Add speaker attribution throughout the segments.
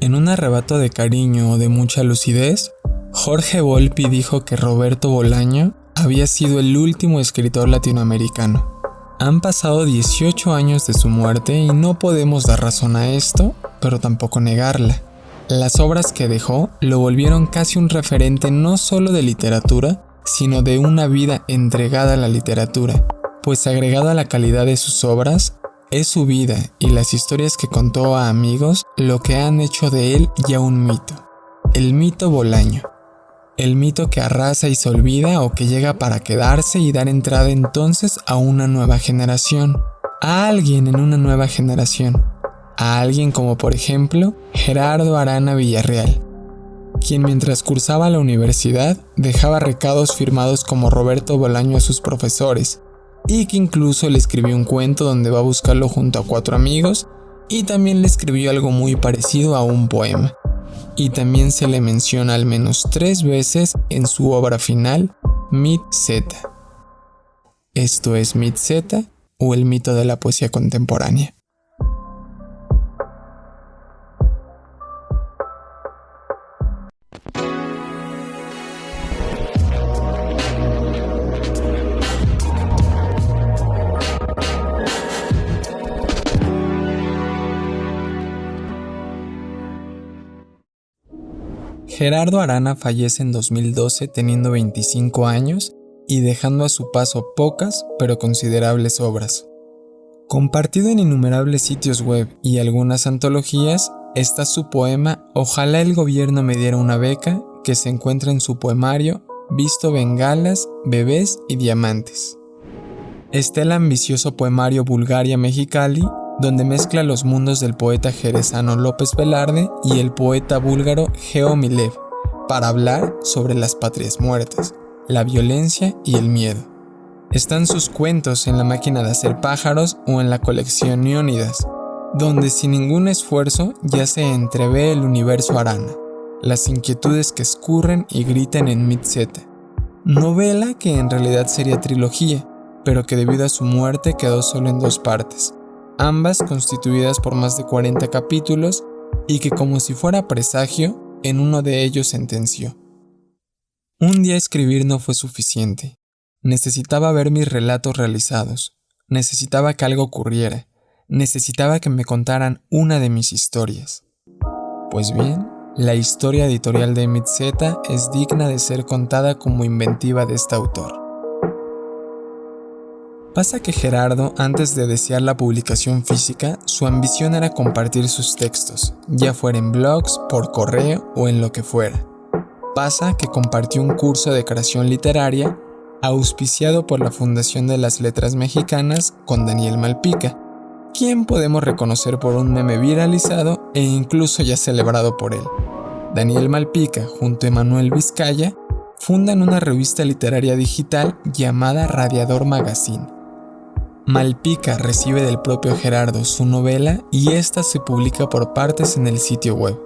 Speaker 1: En un arrebato de cariño o de mucha lucidez, Jorge Volpi dijo que Roberto Bolaño había sido el último escritor latinoamericano. Han pasado 18 años de su muerte y no podemos dar razón a esto, pero tampoco negarla. Las obras que dejó lo volvieron casi un referente no solo de literatura, sino de una vida entregada a la literatura, pues agregado a la calidad de sus obras, es su vida y las historias que contó a amigos lo que han hecho de él ya un mito. El mito Bolaño. El mito que arrasa y se olvida o que llega para quedarse y dar entrada entonces a una nueva generación. A alguien en una nueva generación. A alguien como por ejemplo Gerardo Arana Villarreal, quien mientras cursaba la universidad dejaba recados firmados como Roberto Bolaño a sus profesores, y que incluso le escribió un cuento donde va a buscarlo junto a 4 amigos, y también le escribió algo muy parecido a un poema. Y también se le menciona al menos 3 veces en su obra final, Mit Z. Esto es Mit Z, o el mito de la poesía contemporánea. Gerardo Arana fallece en 2012 teniendo 25 años y dejando a su paso pocas pero considerables obras. Compartido en innumerables sitios web y algunas antologías está su poema Ojalá el gobierno me diera una beca, que se encuentra en su poemario Visto bengalas, bebés y diamantes. Está el ambicioso poemario Bulgaria Mexicali, donde mezcla los mundos del poeta jerezano López Velarde y el poeta búlgaro Geo Milev, para hablar sobre las patrias muertas, la violencia y el miedo. Están sus cuentos en La máquina de hacer pájaros o en la colección Leónidas, donde sin ningún esfuerzo ya se entrevé el universo Arana, las inquietudes que escurren y gritan en Mit Z, novela que en realidad sería trilogía, pero que debido a su muerte quedó solo en 2 partes, ambas constituidas por más de 40 capítulos, y que como si fuera presagio, en uno de ellos sentenció: un día escribir no fue suficiente, necesitaba ver mis relatos realizados, necesitaba que algo ocurriera, necesitaba que me contaran una de mis historias. Pues bien, la historia editorial de Mit Z es digna de ser contada como inventiva de este autor. Pasa que Gerardo, antes de desear la publicación física, su ambición era compartir sus textos, ya fuera en blogs, por correo o en lo que fuera. Pasa que compartió un curso de creación literaria auspiciado por la Fundación de las Letras Mexicanas con Daniel Malpica, quien podemos reconocer por un meme viralizado e incluso ya celebrado por él. Daniel Malpica junto a Emanuel Vizcaya fundan una revista literaria digital llamada Radiador Magazine. Malpica recibe del propio Gerardo su novela y esta se publica por partes en el sitio web.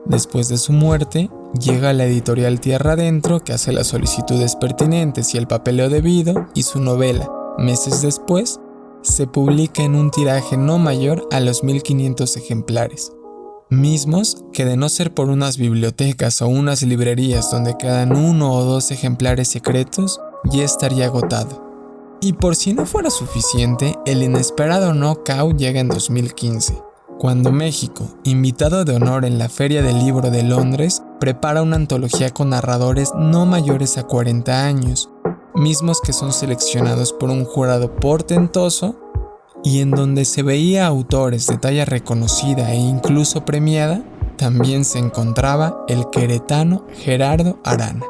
Speaker 1: Después de su muerte, llega la editorial Tierra Adentro, que hace las solicitudes pertinentes y el papeleo debido, y su novela, meses después, se publica en un tiraje no mayor a los 1500 ejemplares. Mismos que, de no ser por unas bibliotecas o unas librerías donde quedan 1 o 2 ejemplares secretos, ya estaría agotado. Y por si no fuera suficiente, el inesperado knockout llega en 2015, cuando México, invitado de honor en la Feria del Libro de Londres, prepara una antología con narradores no mayores a 40 años, mismos que son seleccionados por un jurado portentoso y en donde se veía autores de talla reconocida e incluso premiada, también se encontraba el queretano Gerardo Arana.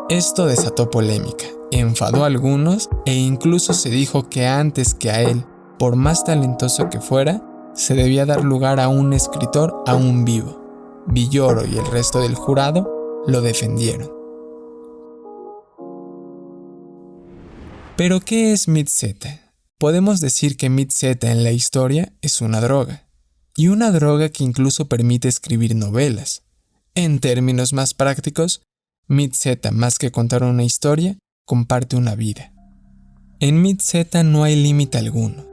Speaker 1: Esto desató polémica, enfadó a algunos e incluso se dijo que antes que a él, por más talentoso que fuera, se debía dar lugar a un escritor aún vivo. Villoro y el resto del jurado lo defendieron. ¿Pero qué es MIT-Z? Podemos decir que MIT-Z en la historia es una droga, y una droga que incluso permite escribir novelas. En términos más prácticos, MIT-Z, más que contar una historia, comparte una vida. En MIT-Z no hay límite alguno.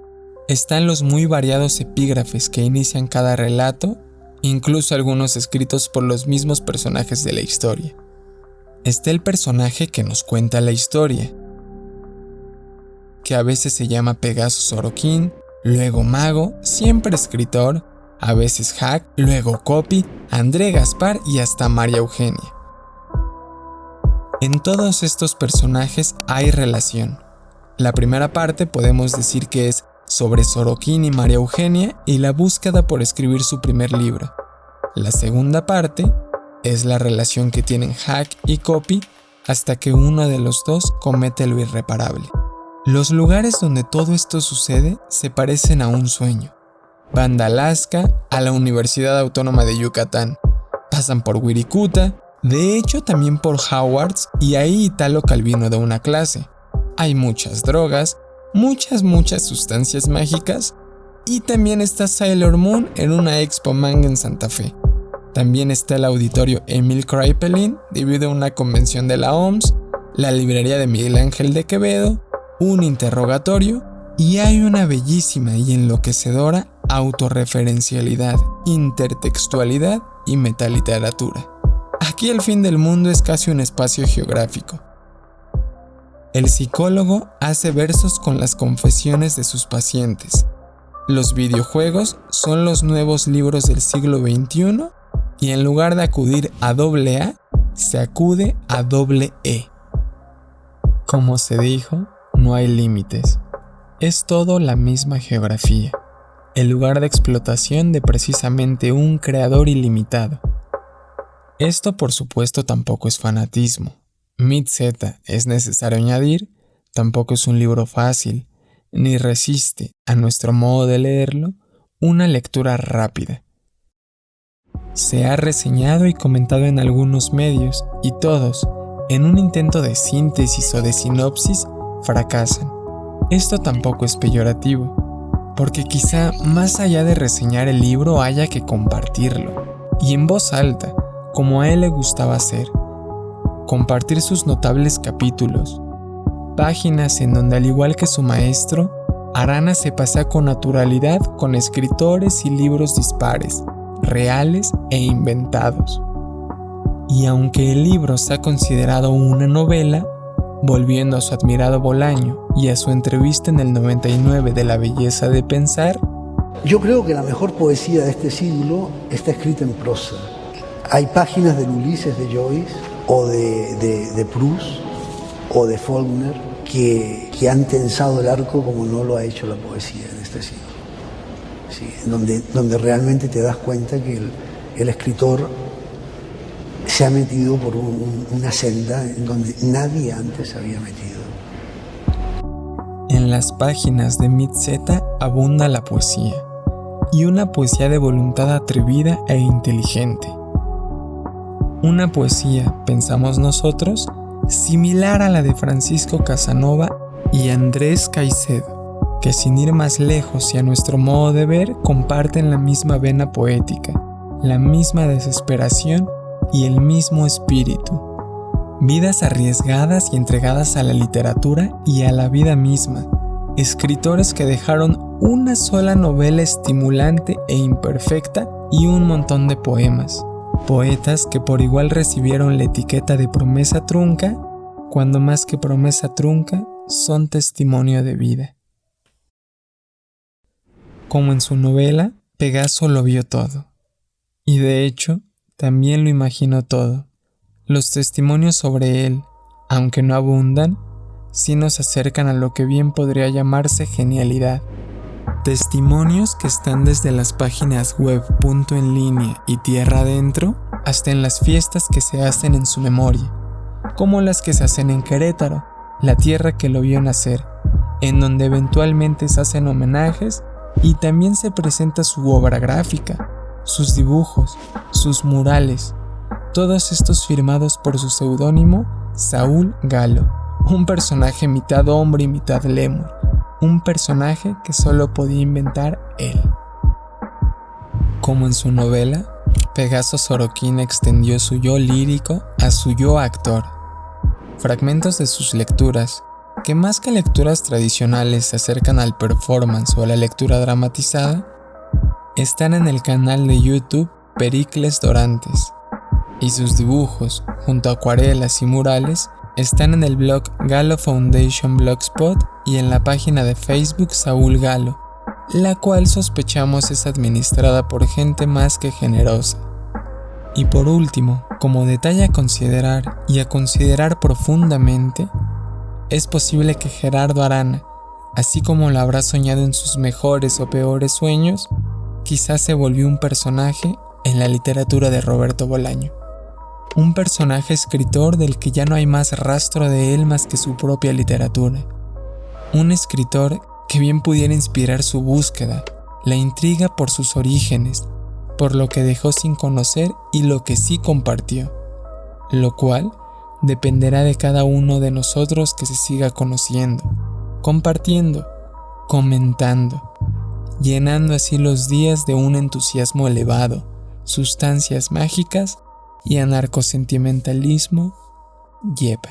Speaker 1: Están los muy variados epígrafes que inician cada relato, incluso algunos escritos por los mismos personajes de la historia. Está el personaje que nos cuenta la historia, que a veces se llama Pegaso Sorokin, luego Mago, siempre escritor, a veces Hack, luego Copy, André Gaspar y hasta María Eugenia. En todos estos personajes hay relación. La primera parte podemos decir que es sobre Sorokin y María Eugenia y la búsqueda por escribir su primer libro. La segunda parte es la relación que tienen Hack y Copy hasta que uno de los dos comete lo irreparable. Los lugares donde todo esto sucede se parecen a un sueño. Van de Alaska a la Universidad Autónoma de Yucatán, pasan por Wirikuta, de hecho también por Hogwarts y ahí Italo Calvino da una clase. Hay muchas drogas, muchas sustancias mágicas y también está Sailor Moon en una expo manga en Santa Fe. También está el auditorio Emil Kraepelin debido a una convención de la OMS, la librería de Miguel Ángel de Quevedo, un interrogatorio y hay una bellísima y enloquecedora autorreferencialidad, intertextualidad y metaliteratura. Aquí el fin del mundo es casi un espacio geográfico. El psicólogo hace versos con las confesiones de sus pacientes. Los videojuegos son los nuevos libros del siglo XXI y en lugar de acudir a AA, se acude a EE. Como se dijo, no hay límites. Es todo la misma geografía, el lugar de explotación de precisamente un creador ilimitado. Esto por supuesto tampoco es fanatismo. MIT-Z, es necesario añadir, tampoco es un libro fácil, ni resiste, a nuestro modo de leerlo, una lectura rápida. Se ha reseñado y comentado en algunos medios, y todos, en un intento de síntesis o de sinopsis, fracasan. Esto tampoco es peyorativo, porque quizá más allá de reseñar el libro haya que compartirlo, y en voz alta, como a él le gustaba hacer. Compartir sus notables capítulos, páginas en donde al igual que su maestro, Arana se pasea con naturalidad con escritores y libros dispares, reales e inventados. Y aunque el libro se ha considerado una novela, volviendo a su admirado Bolaño y a su entrevista en el 99 de La belleza de pensar,
Speaker 2: yo creo que la mejor poesía de este siglo está escrita en prosa. Hay páginas del Ulises de Joyce o de Proust o de Faulkner que han tensado el arco como no lo ha hecho la poesía en este siglo. Sí, donde realmente te das cuenta que el escritor se ha metido por una senda en donde nadie antes se había metido.
Speaker 1: En las páginas de MIT-Z abunda la poesía, y una poesía de voluntad atrevida e inteligente. Una poesía, pensamos nosotros, similar a la de Francisco Casanova y Andrés Caicedo, que sin ir más lejos y a nuestro modo de ver, comparten la misma vena poética, la misma desesperación y el mismo espíritu. Vidas arriesgadas y entregadas a la literatura y a la vida misma. Escritores que dejaron una sola novela estimulante e imperfecta y un montón de poemas. Poetas que por igual recibieron la etiqueta de promesa trunca, cuando más que promesa trunca, son testimonio de vida. Como en su novela, Pegaso lo vio todo. Y de hecho, también lo imaginó todo. Los testimonios sobre él, aunque no abundan, sí nos acercan a lo que bien podría llamarse genialidad. Testimonios que están desde las páginas web Punto en Línea y Tierra Adentro hasta en las fiestas que se hacen en su memoria, como las que se hacen en Querétaro, la tierra que lo vio nacer, en donde eventualmente se hacen homenajes y también se presenta su obra gráfica, sus dibujos, sus murales, todos estos firmados por su seudónimo Saúl Galo, un personaje mitad hombre y mitad lémur, un personaje que solo podía inventar él. Como en su novela, Pegaso Sorokin extendió su yo lírico a su yo actor. Fragmentos de sus lecturas, que más que lecturas tradicionales se acercan al performance o a la lectura dramatizada, están en el canal de YouTube Pericles Dorantes, y sus dibujos, junto a acuarelas y murales, están en el blog Galo Foundation Blogspot y en la página de Facebook Saúl Galo, la cual sospechamos es administrada por gente más que generosa. Y por último, como detalle a considerar y a considerar profundamente, es posible que Gerardo Arana, así como lo habrá soñado en sus mejores o peores sueños, quizás se volvió un personaje en la literatura de Roberto Bolaño. Un personaje escritor del que ya no hay más rastro de él más que su propia literatura. Un escritor que bien pudiera inspirar su búsqueda, la intriga por sus orígenes, por lo que dejó sin conocer y lo que sí compartió, lo cual dependerá de cada uno de nosotros que se siga conociendo, compartiendo, comentando, llenando así los días de un entusiasmo elevado, sustancias mágicas y anarcosentimentalismo. Yepa.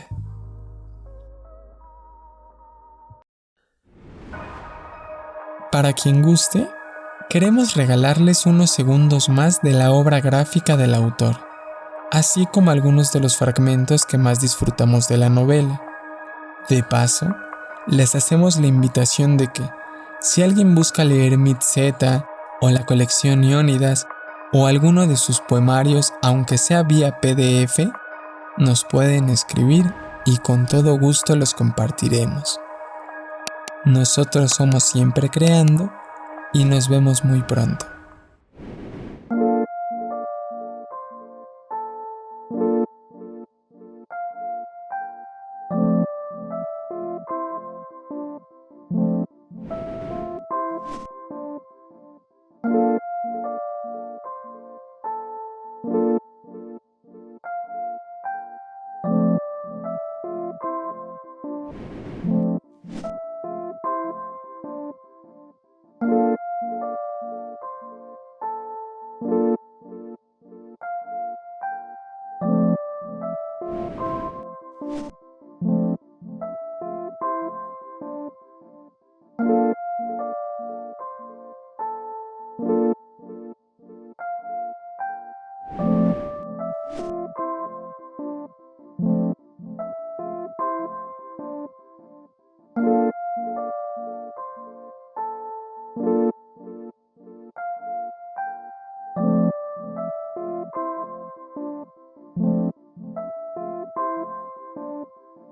Speaker 1: Para quien guste, queremos regalarles unos segundos más de la obra gráfica del autor, así como algunos de los fragmentos que más disfrutamos de la novela. De paso, les hacemos la invitación de que, si alguien busca leer Mitzeta o la colección Iónidas o alguno de sus poemarios, aunque sea vía PDF, nos pueden escribir y con todo gusto los compartiremos. Nosotros somos Siempre Creando y nos vemos muy pronto.